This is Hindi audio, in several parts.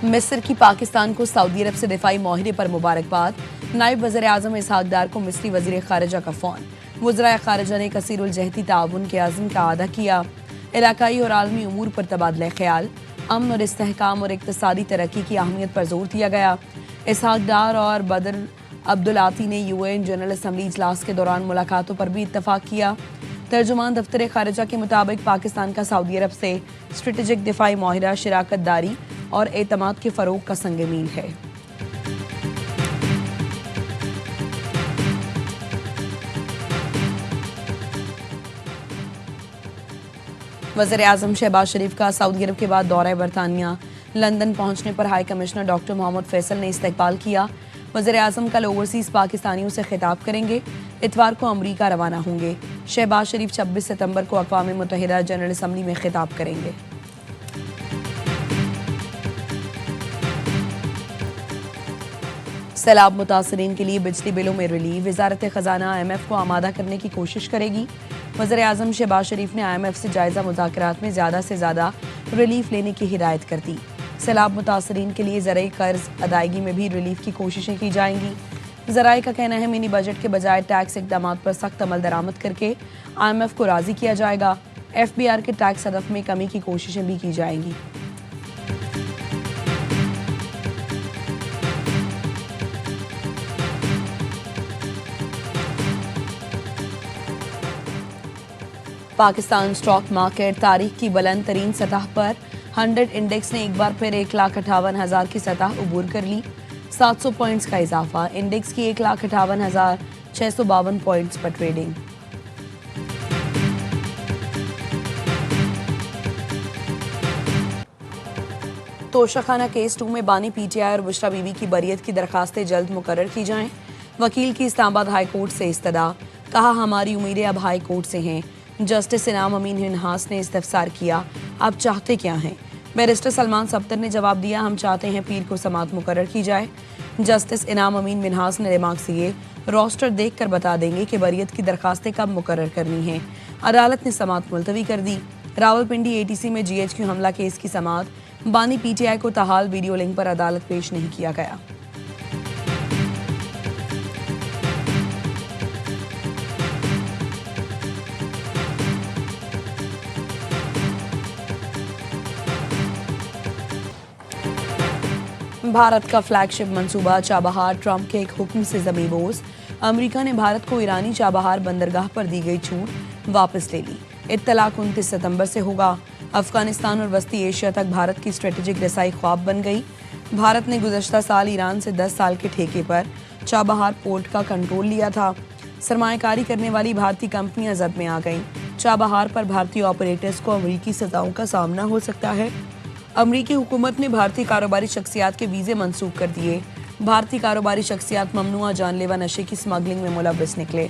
मिस्र की पाकिस्तान को सऊदी अरब से दिफाई माहिरे पर मुबारकबाद। नायब वज़ीर आज़म इसहाक डार को मिस्री वज़ीर खारजा का फ़ोन। वज़राए खारजा ने कसीरुल जहती ताउन के आज़म का अदा किया। इलाकाई और आलमी उमूर पर तबादला ख्याल, अमन और इस्तेहकाम और इक़्तिसादी तरक्की की अहमियत पर जोर दिया गया। इसहाक डार और बदर अब्दुल-आती ने UN जनरल असम्बली इजलास के दौरान मुलाकातों पर भी इत्तफाक किया। तर्जुमान दफ्तर खारजा के मुताबिक पाकिस्तान का सऊदी अरब से स्ट्रेटेजिक दिफाई माहिरा शराकत दारी और एतमाद के फ़रोग का संग मील है। वज़ीर आज़म शहबाज शरीफ का सऊदी अरब के बाद दौरा बरतानिया। लंदन पहुंचने पर high commissioner doctor Mohammad Faisal ने इस्तकबाल किया। वज़ीर आज़म कल ओवरसीज़ पाकिस्तानियों से खिताब करेंगे। इतवार को अमरीका रवाना होंगे। शहबाज शरीफ 26 सितंबर को अक़वाम मुत्तहिदा जनरल असम्बली में खिताब करेंगे। सैलाब मुतासरीन के लिए बिजली बिलों में रिलीफ। वज़ारत ख़जाना IMF को आमादा करने की कोशिश करेगी। वज़ीर आज़म शहबाज शरीफ ने IMF से जायज़ा मुज़ाकरात में ज़्यादा से ज़्यादा रिलीफ लेने की हिदायत कर दी। सैलाब मुतासरीन के लिए ज़राई कर्ज अदायगी में भी रिलीफ की कोशिशें की जाएंगी। ज़राई का कहना है मिनी बजट के बजाय टैक्स इक़दामात पर सख्त अमल दरामद करके IMF को राज़ी किया जाएगा। FBR के टैक्स हदफ में कमी की कोशिशें भी की जाएंगी। पाकिस्तान स्टॉक मार्केट तारीख की बुलंद तरीन सतह पर। 100 इंडेक्स ने एक बार फिर 1,58,000 की सतह उबूर कर ली। 700 पॉइंट्स का इजाफा। इंडेक्स की 1,58,652 पॉइंट्स पर ट्रेडिंग। तोशाखाना केस 2 में बानी PTI और बुशरा बीबी की बरियत की दरखास्तें जल्द मुकर्रर की जाएं। वकील की इस्लामाबाद हाई कोर्ट से इस्तदा। कहा हमारी उम्मीदें अब हाई कोर्ट से हैं। जस्टिस इनाम अमीन मिन्हास ने इस्तफसार किया, आप चाहते क्या हैं? बैरिस्टर सलमान सब्तर ने जवाब दिया, हम चाहते हैं पीर को समाअत मुकर्रर की जाए। जस्टिस इनाम अमीन मिन्हास ने रिमार्क्स दिए, रोस्टर देखकर बता देंगे कि बरियत की दरखास्तें कब मुकर्रर करनी हैं। अदालत ने समाअत मुलतवी कर दी। रावलपिंडी ATC में GHQ हमला केस की समाअत। बानी PTI को ताहाल वीडियो लिंक पर अदालत पेश नहीं किया गया। भारत का फ्लैगशिप मंसूबा चाबहार ट्रंप के एक हुक्म से ज़मीबोज़। अमेरिका ने भारत को ईरानी चाबहार बंदरगाह पर दी गई छूट वापस ले ली। इत्तलाक 29 सितंबर से होगा। अफगानिस्तान और वस्ती एशिया तक भारत की स्ट्रेटेजिक रसाई ख्वाब बन गई। भारत ने गुज़श्ता साल ईरान से 10 साल के ठेके पर चाबहार पोर्ट का कंट्रोल लिया था। सरमायाकारी करने वाली भारतीय कंपनियां जद में आ गईं। चाबहार पर भारतीय ऑपरेटर्स को अमरीकी सज़ाओं का सामना हो सकता है। अमरीकी हुकूमत ने भारतीय कारोबारी शख्सियात के वीज़े मंसूख कर दिए। भारतीय कारोबारी शख्सियात ममनुआ जानलेवा नशे की स्मगलिंग में मुलव्वस निकले।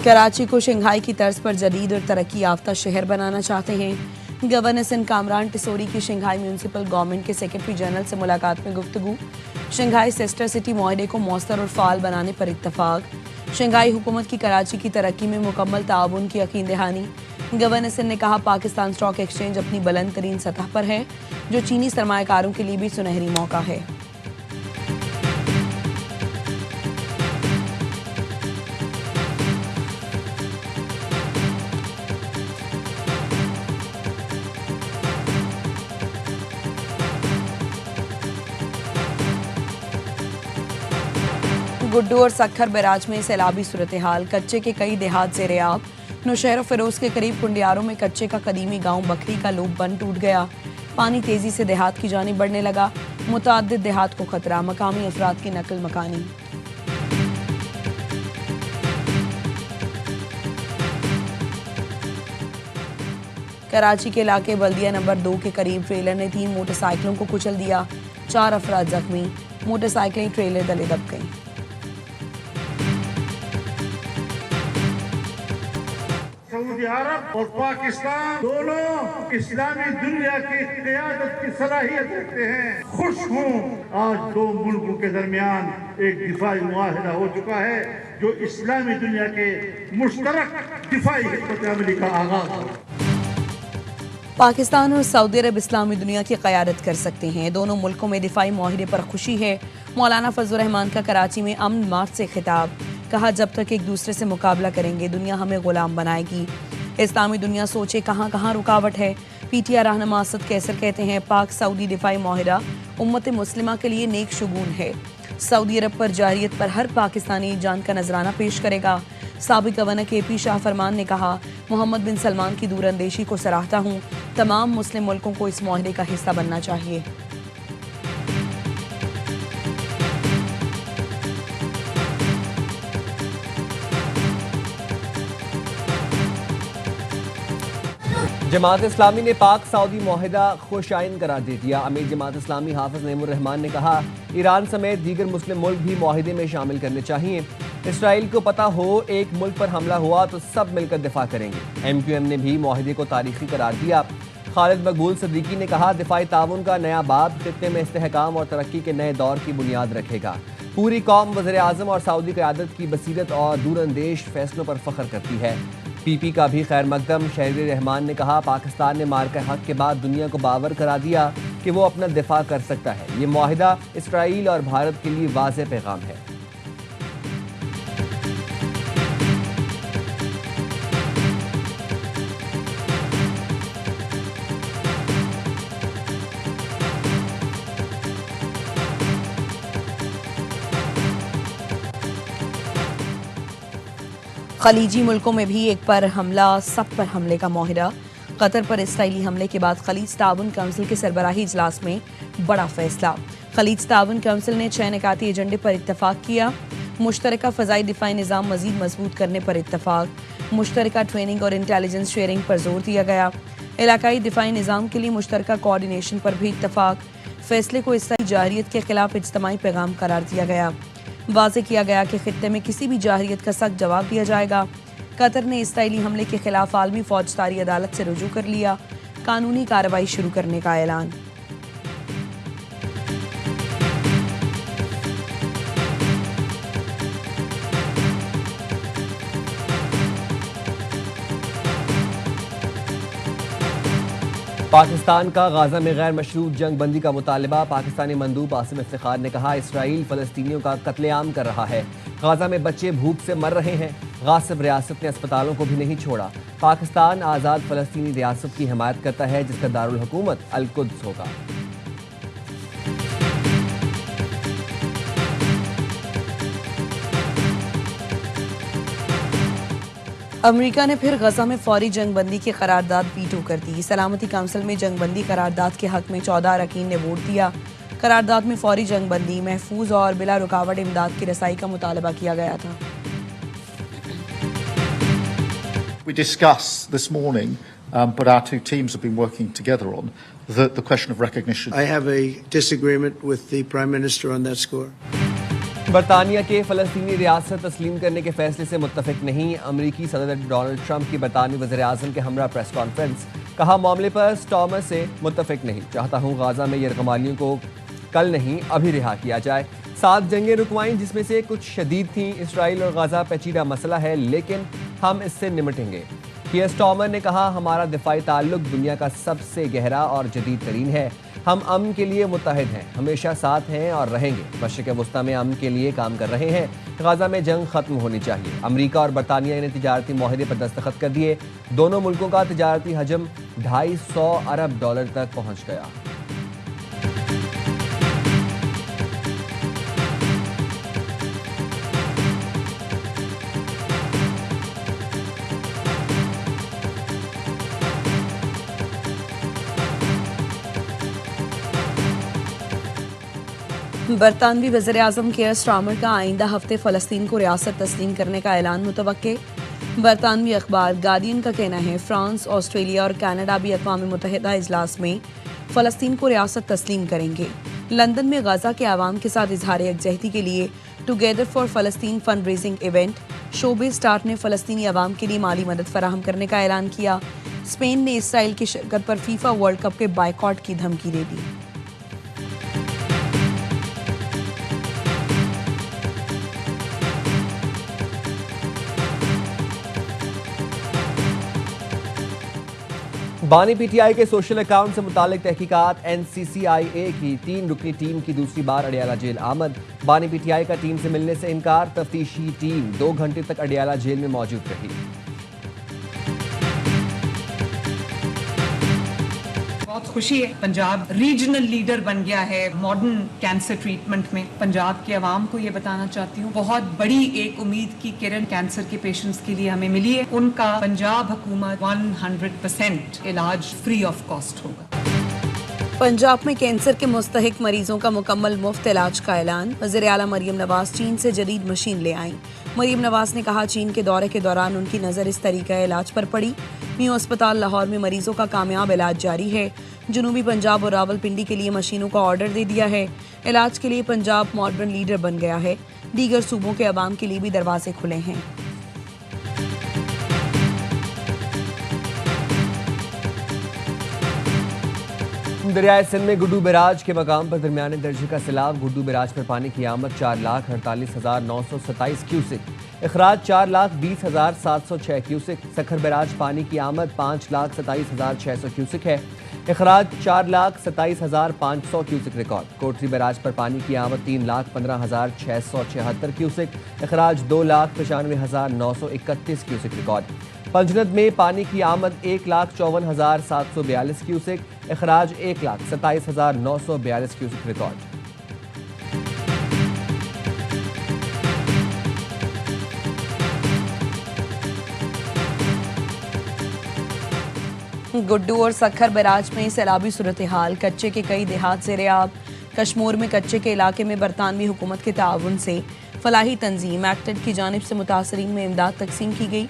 कराची को शंघाई की तर्ज पर जदीद और तरक्की याफ्ता शहर बनाना चाहते हैं। गवर्नर सिंध कामरान टिसोरी की शंघाई म्यूनसिपल गवर्नमेंट के सेक्रेटरी जनरल से मुलाकात में गुफ्तगू। शंघाई सिस्टर सिटी मुआहदे को मौसर और फाल बनाने पर इत्तफाक। शंघाई हुकूमत की कराची की तरक्की में मुकम्मल ताउन की यकीन दहानी। गवर्नर सिंध ने कहा पाकिस्तान स्टॉक एक्सचेंज अपनी बुलंद तरीन सतह पर है, जो चीनी सरमायाकारों के लिए भी सुनहरी मौका है। गुड्डू और सखर बैराज में सैलाबी सूरत हाल। कच्चे के कई देहात ज़ेर-ए-आब। नौशहर और फिरोज के करीब कुंडियारों में कच्चे का कदीमी गांव बकरी का लूप बंद टूट गया। पानी तेजी से देहात की जानिब बढ़ने लगा। मुतअद्दिद देहात को खतरा। मकामी अफराद की नकल मकानी। कराची के इलाके बल्दिया नंबर 2 के करीब ट्रेलर ने 3 मोटरसाइकिलों को कुचल दिया। 4 अफराद जख्मी। मोटरसाइकिलें ट्रेलर तले दब गईं। सऊदी सऊदी अरब और पाकिस्तान दोनों इस्लामी दुनिया की क़यादत की सलाहियत रखते हैं। खुश हूँ आज दो मुल्कों के दरमियान एक दिफाई मुआहिदा हो चुका है जो इस्लामी दुनिया के मुश्तरक दिफाई हिकमत अमली का आगाज हो। पाकिस्तान और सऊदी अरब इस्लामी दुनिया की क़यादत कर सकते हैं। दोनों मुल्कों में दिफाई माहिदे पर खुशी है। मौलाना फजल रहमान का कराची में अमन मार्च से खिताब, कहा जब तक एक दूसरे से मुकाबला करेंगे दुनिया हमें गुलाम बनाएगी। इस्लामी दुनिया सोचे कहाँ कहाँ रुकावट है। पीटीआई रहनुमा असद कैसर कहते हैं पाक सऊदी दिफाई माहिदा उम्मत मुस्लिमा के लिए नेक शुगून है। सऊदी अरब पर जारियत पर हर पाकिस्तानी जान का नजराना पेश करेगा। साबिक गवर्नर KP शाह फरमान ने कहा मोहम्मद बिन सलमान की दूरअंदेशी को सराहता हूँ। तमाम मुस्लिम मुल्कों को इस माहिदे का हिस्सा बनना चाहिए। जमात इस्लामी ने पाक सऊदी माहिदा खुशाइन करार दे दिया। अमीर जमात इस्लामी हाफिज नईमुर रहमान ने कहा ईरान समेत दीगर मुस्लिम मुल्क भी माहिदे में शामिल करने चाहिए। इसराइल को पता हो एक मुल्क पर हमला हुआ तो सब मिलकर दिफा करेंगे। MQM ने भी माहिदे को तारीखी करार दिया। खालिद मकबूल सदीकी ने कहा दिफाई ताउन का नया बाब खित्ते में इस्तेहकाम और तरक्की के नए दौर की बुनियाद रखेगा। पूरी कौम वज़ीर आज़म और सऊदी क़यादत की बसीरत और दूरअंदेश फैसलों पर फ़ख्र करती है। PP का भी खैर मकदम शहरी रहमान ने कहा पाकिस्तान ने मार्का हक के बाद दुनिया को बावर करा दिया कि वो अपना दिफा कर सकता है। ये माहिदा इसराइल और भारत के लिए वाज़ेह पैगाम है। खलीजी मुल्कों में भी एक पर हमला सब पर हमले का माहिदा। कतर पर इसराइली हमले के बाद खलीज ताउन काउंसिल के सरबराही इजलास में बड़ा फैसला। खलीज ताउन काउंसिल ने 6 निकाती एजेंडे पर इत्तफाक किया। मुश्तरका फ़ज़ाई दिफाई निज़ाम मज़ीद मजबूत करने पर इत्तफाक। मुश्तरका ट्रेनिंग और इंटेलिजेंस शेयरिंग पर जोर दिया गया। इलाकाई दिफाई निज़ाम के लिए मुश्तरका कोऑर्डिनेशन पर भी इत्तफाक। फैसले को इसराइली जाहिरियत के खिलाफ इज्तिमाई पैगाम करार दिया गया। वाज़े किया गया कि खित्ते में किसी भी जाहिरियत का सख्त जवाब दिया जाएगा। कतर ने इसराइली हमले के खिलाफ आलमी फौजदारी अदालत से रुजू कर लिया। कानूनी कार्रवाई शुरू करने का ऐलान। पाकिस्तान का गाजा में गैर मशरूत जंग बंदी का मुतालबा। पाकिस्तानी मंदूब आसिम इफ्तिखार ने कहा इसराइल फ़लस्तीनियों का कत्लेआम कर रहा है। गाजा में बच्चे भूख से मर रहे हैं। गासिब रियासत ने अस्पतालों को भी नहीं छोड़ा। पाकिस्तान आज़ाद फ़लस्तीनी रियासत की हिमायत करता है जिसका दारुल हुकूमत अल-कुद्स होगा। अमेरिका ने फिर गजा में फौरी जंग बंदी की करारदाद वीटो कर दी। सलामती काउंसिल में जंग बंदी करारदाद के हक में 14 अरकान ने वोट दिया। करारदाद में फौरी जंग बंदी, महफूज और बिला रुकावट इमदाद की रसाई का मुतालबा किया गया था। We discussed this morning, but our two teams have been working together on the question of recognition. I have a disagreement with the Prime Minister on that score. बरतानिया के फ़लस्तीनी रियासत तस्लीम करने के फैसले से मुत्तफिक नहीं। अमरीकी सदर डोनाल्ड ट्रंप की बरतानी वज़ीर आज़म के हमरा प्रेस कॉन्फ्रेंस। कहा मामले पर स्टॉमर से मुत्तफिक नहीं। चाहता हूँ गाजा में यरगमालियों को कल नहीं अभी रिहा किया जाए। 7 जंगें रुकवाईं जिसमें से कुछ शदीद थीं। इसराइल और गाजा पेचीदा मसला है लेकिन हम इससे निपटेंगे। कियर स्टॉमर ने कहा हमारा दिफाई ताल्लुक दुनिया का सबसे गहरा और जदीद तरीन है। हम अमन के लिए मुत्तहिद हैं, हमेशा साथ हैं और रहेंगे। मशरिक़ वस्ता में अमन के लिए काम कर रहे हैं। गाजा में जंग खत्म होनी चाहिए। अमेरिका और बरतानिया ने तिजारती माहिदे पर दस्तखत कर दिए। दोनों मुल्कों का तिजारती हजम $250 अरब तक पहुँच गया। बरतानवी वज़ीर आज़म कियर स्टारमर का आइंदा हफ्ते फ़लस्तीन को रियासत तस्लीम करने का ऐलान मुतवक्के। बरतानवी अखबार गार्डियन का कहना है फ्रांस, ऑस्ट्रेलिया और कनाडा भी अक़वाम मुत्तहिदा इजलास में फ़लस्तीन को रियासत तस्लीम करेंगे। लंदन में गाज़ा के आवाम के साथ इजहार यकजहती के लिए टुगेदर फॉर फ़लस्तीन फंड रेजिंग इवेंट शोबे स्टार ने फ़लस्तीनी अवाम के लिए माली मदद फराहम करने का ऐलान किया। स्पेन ने इसराइल की शिरकत पर फीफा वर्ल्ड कप के बायकॉट की धमकी दे दी। बानी पीटीआई के सोशल अकाउंट से मुतालिक तहकीकात NCCIA की 3 रुकनी टीम की दूसरी बार अडियाला जेल आमद। बानी पीटीआई का टीम से मिलने से इनकार। तफ्तीशी टीम 2 घंटे तक अडियाला जेल में मौजूद रही। बहुत खुशी है, पंजाब रीजनल लीडर बन गया है मॉडर्न कैंसर ट्रीटमेंट में। पंजाब के अवाम को ये बताना चाहती हूँ, बहुत बड़ी एक उम्मीद की किरण कैंसर के पेशेंट्स के लिए हमें मिली है। उनका पंजाब हुकूमत 100% इलाज फ्री ऑफ कॉस्ट होगा। पंजाब में कैंसर के मुस्तहिक मरीजों का मुकम्मल मुफ्त इलाज का ऐलान। वज़ीर आला मरियम नवाज चीन से जदीद मशीन ले आईं। मरियम नवाज ने कहा, चीन के दौरे के दौरान उनकी नज़र इस तरीका इलाज पर पड़ी। मियो अस्पताल लाहौर में मरीजों का कामयाब इलाज जारी है। जनूबी पंजाब और रावलपिंडी के लिए मशीनों का ऑर्डर दे दिया है। इलाज के लिए पंजाब मॉडर्न लीडर बन गया है। दीगर सूबों के अवाम के लिए भी दरवाजे खुले हैं। दरियाए सिंध में गुड्डू बैराज के मकाम पर दरमियाने दर्जे का सैलाब। गुड्डू बैराज पर पानी की आमद 4,48,927 क्यूसिक। इखराज 4,20,706 क्यूसिक। सखर बैराज पानी की आमद 5,27,600 क्यूसिक है। इखराज 4,27,500 क्यूसिक रिकॉर्ड। कोटरी बैराज पर पानी की आमद 3,15,676 क्यूसिक। इखराज 2,95,931 क्यूसिक रिकॉर्ड। पंजनद में पानी की आमद 1,54,742 क्यूसिक। इखराज 1,27,942 क्यूसिक रिकॉर्ड। गुड्डू और सखर बैराज में सैलाबी सूरत हाल। कच्चे के कई देहात ज़ेर-ए-आब। कश्मीर में कच्चे के इलाके में बरतानवी हुकूमत के ताउन से फलाही तंजीम एक्टेड की जानिब से मुतासरीन में इमदाद तकसीम की गई।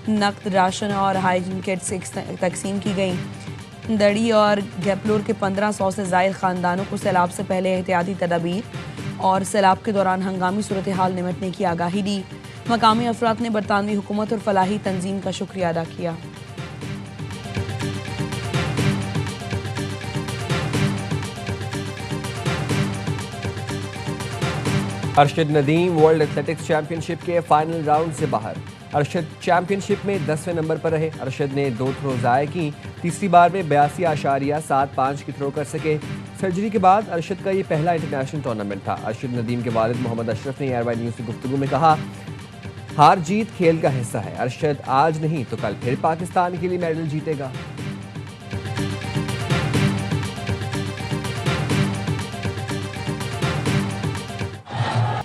नकद राशन और हाइजीन किट्स तकसीम की गई। दड़ी और गैपलोर के 1500 से ज़ायद ख़ानदानों को सैलाब से पहले एहतियाती तदाबीर और सैलाब के दौरान हंगामी सूरत हाल निमटने की आगाही दी। मकामी अफराद ने बरतानवी हुकूमत और फलाही तंजीम का शुक्रिया अदा किया। Arshad Nadeem world athletics championship के फाइनल राउंड से बाहर। अरशद चैंपियनशिप में 10वें नंबर पर रहे। अरशद ने 2 थ्रो ज़ाया की। तीसरी बार में 82.75 की थ्रो कर सके। सर्जरी के बाद अरशद का ये पहला इंटरनेशनल टूर्नामेंट था। अरशद नदीम के वालिद मोहम्मद अशरफ ने एयरवाई न्यूज़ से गुफ्तगू में कहा, हार जीत खेल का हिस्सा है। अरशद आज नहीं तो कल फिर पाकिस्तान के लिए मेडल जीतेगा।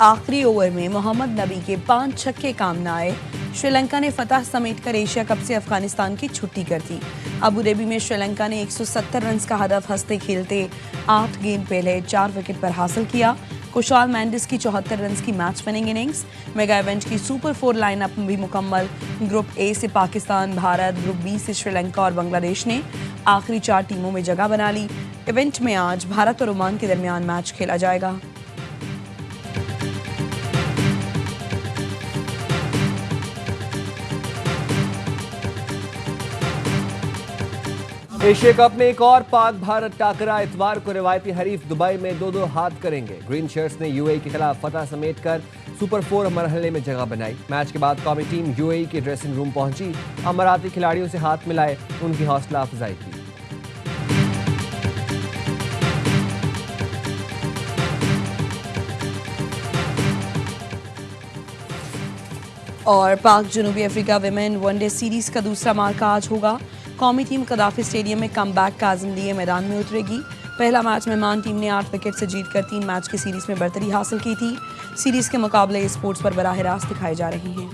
आखिरी ओवर में मोहम्मद नबी के 5 छक्के काम न आए। श्रीलंका ने फतह समेट कर एशिया कप से अफगानिस्तान की छुट्टी कर दी। अबू धाबी में श्रीलंका ने 170 रन का हदफ हंसते खेलते 8 गेंद पहले 4 विकेट पर हासिल किया। कुशाल मैंडिस की 74 रन की match winning innings. Mega event की सुपर 4 लाइनअप भी मुकम्मल। ग्रुप ए से पाकिस्तान, भारत, ग्रुप बी से श्रीलंका और बांग्लादेश ने आखिरी 4 टीमों में जगह बना ली। इवेंट में आज भारत और ओमान के दरमियान मैच खेला जाएगा। एशिया कप में एक और पाक भारत टाकरा। इतवार को रिवायती हरीफ दुबई में 2-2 हाथ करेंगे। ग्रीन शर्ट्स ने यूएई के खिलाफ फतह समेट कर सुपर 4 मरहले में जगह बनाई। मैच के बाद कौमी टीम यूएई के ड्रेसिंग रूम पहुंची। अमाराती खिलाड़ियों से हाथ मिलाए, उनकी हौसला अफजाई की। और पाक जनूबी अफ्रीका विमेन वनडे सीरीज का दूसरा मार्का आज होगा। कौमी टीम कदाफी स्टेडियम में कमबैक का आज़म लिए मैदान में उतरेगी। पहला मैच मेहमान टीम ने 8 विकेट से जीतकर 3 मैच की सीरीज में बरतरी हासिल की थी। सीरीज के मुकाबले स्पोर्ट्स पर बराह रास्त दिखाए जा रहे हैं।